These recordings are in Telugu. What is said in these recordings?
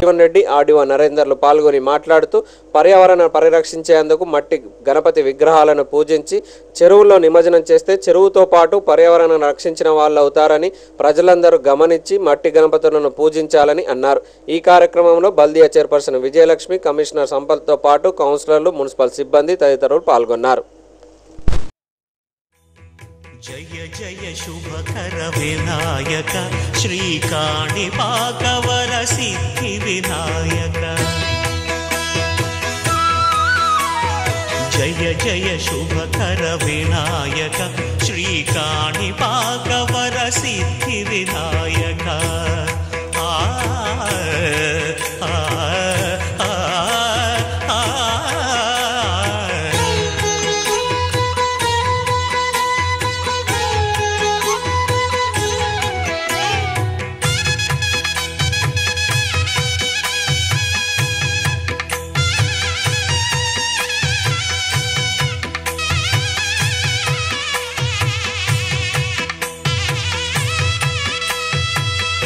జీవన్ రెడ్డి, ఆర్డీఓ నరేందర్లు పాల్గొని మాట్లాడుతూ పర్యావరణ పరిరక్షించేందుకు మట్టి గణపతి విగ్రహాలను పూజించి చెరువుల్లో నిమజ్జనం చేస్తే చెరువుతో పాటు పర్యావరణాన్ని రక్షించిన వాళ్ళు అవుతారని ప్రజలందరూ గమనించి మట్టి గణపతులను పూజించాలని అన్నారు. ఈ కార్యక్రమంలో బల్దియా చైర్పర్సన్ విజయలక్ష్మి, కమిషనర్ సంపత్తో పాటు కౌన్సిలర్లు, మున్సిపల్ సిబ్బంది తదితరులు పాల్గొన్నారు. జయ జయ శుభకర వినాయక శ్రీకాణిపాకవర సిద్ధి వినాయక జయ జయ శుభకర వినాయక శ్రీకాణిపాకవర సిద్ధి వినాయక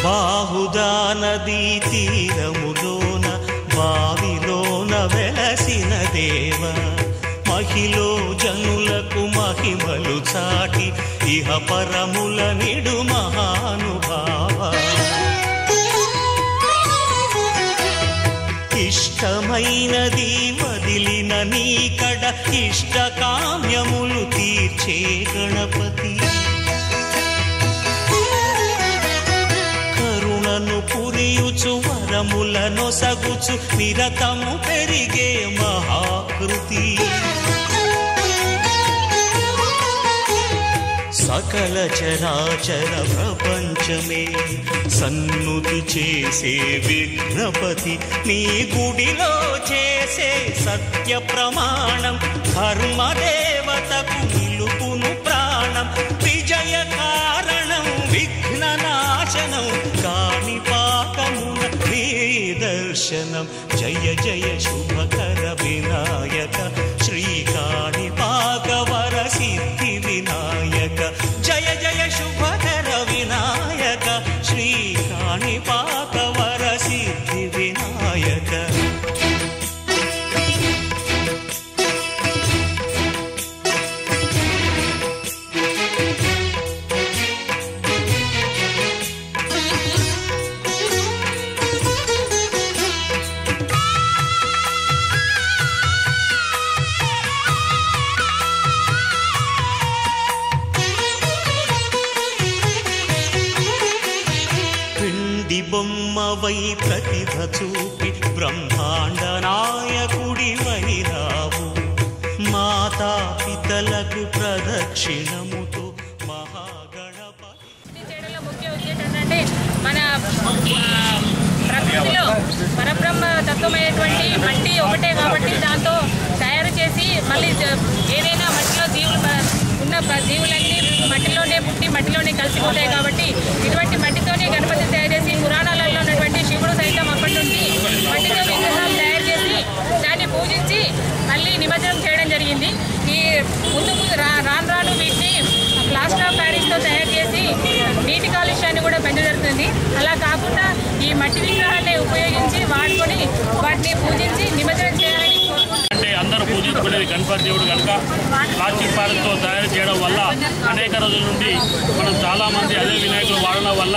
బాహుదా నదీ తీరములోన బావిలోన వెలసిన దేవ మహిలో జనులకు మహిమలు చాటి ఇహ పరముల నిడు మహానుభావ ఇష్టమైనది వదిలిన నీకడ ఇష్ట కామ్యములు తీర్చే గణపతి పురియుచు వరములను సగుచు నిరతము పెరిగే మహాకృతి సకల చరాచర ప్రపంచమే సన్నుతి చేసే విఘ్నపతి నీ గుడిలో చేసే సత్య ప్రమాణం ధర్మదేవతకు నిలుపును ప్రాణం విజయ కారణం విఘ్న నాశనం కాణిపాకమున నీ దర్శనం జయ జయ శుభకర వినాయక శ్రీకాణిపాకవర సిద్ధి వినాయక జయ జయ శుభకర వినాయక శ్రీకాణిపాకవర సిద్ధి వినాయక బొమ్మవై ప్రతిభ చూపి బ్రహ్మాండ నాయకుడి వైరావు మాతా పితలకు ప్రదక్షిణముతో మహాగణపతి చేయడంలో ముఖ్య ఉద్దేశం ఏంటంటే మన ప్రకృతిలో పరబ్రహ్మ తత్వమైనటువంటి మట్టి ఒకటే కాబట్టి దాంతో తయారు చేసి మళ్ళీ ఏదైనా మట్టిలో ఉన్న జీవులన్నీ మట్టిలోనే పుట్టి మట్టిలోనే కలిసిపోతాయి కాబట్టి ఇటువంటి మట్టితోనే గణపతి తయారు చేసి పురాణాలలో ఉన్నటువంటి శివుడు సైతం అప్పటి నుండి మట్టితో విగ్రహాలు తయారు చేసి దాన్ని పూజించి మళ్ళీ నిమజ్జనం చేయడం జరిగింది. ఈ ముందు రాను వీటిని ప్లాస్టర్ ఆఫ్ ప్యారిస్తో తయారు చేసి నీటి కాలుష్యాన్ని కూడా పెంచజరుగుతుంది. అలా కాకుండా ఈ మట్టి విగ్రహాన్ని ఉపయోగించి వాడుకొని వాటిని పూజించి నిమజ్జనం చేయాలని అంటే అందరూ పూజించుకునేది గణపతి దేవుడు కనుక ప్లాస్టిక్ ప్యారెట్తో తయారు చేయడం వల్ల అనేక రోజుల నుండి మనం చాలామంది అదే వినాయకులు వాడడం వల్ల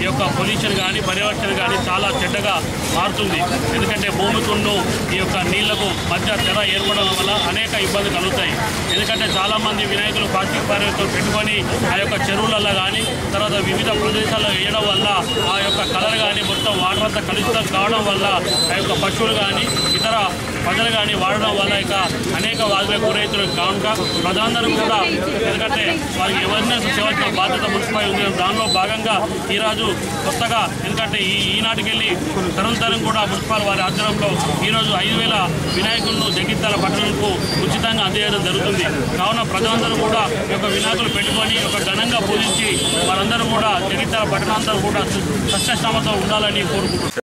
ఈ యొక్క పొల్యూషన్ కానీ పర్యావరణ కానీ చాలా చెడ్డగా మారుతుంది. ఎందుకంటే భూమికును ఈ యొక్క నీళ్లకు మధ్య తెర ఏర్పడడం వల్ల అనేక ఇబ్బందులు కలుగుతాయి. ఎందుకంటే చాలామంది వినాయకులు ప్లాస్టిక్ ప్యారెట్తో పెట్టుకొని ఆ యొక్క చెరువులలో కానీ తర్వాత వివిధ ప్రదేశాల్లో వేయడం వల్ల ఆ యొక్క కలర్ కానీ మొత్తం వాటర్ అంతా కలుషితం కావడం వల్ల ఆ యొక్క పశువులు కానీ ఇతర ప్రజలు కానీ వాడడం వల్ల ఇక అనేక వ్యాధులకు గురవుతున్నారు. కావున ప్రజలందరూ కూడా ఎందుకంటే వారికి అవేర్నెస్ చేయవలసిన బాధ్యత మున్సిపల్ ఉంది. దానిలో భాగంగా ఈరోజు కొత్తగా ఎందుకంటే ఈనాటికెళ్ళి తరం కూడా మున్సిపల్ వారి ఆధ్వర్యంలో ఈరోజు 5,000 వినాయకులను జగిత్యాల పట్టణంకు ఉచితంగా అందజేయడం జరుగుతుంది. కావున ప్రజలందరూ కూడా ఈ యొక్క వినాయకులు పెట్టుకొని ఒక ఘనంగా పూజించి వారందరూ కూడా జగిత్యాల పట్టణాందరూ కూడా సస్యశ్యామతో ఉండాలని కోరుకుంటున్నారు.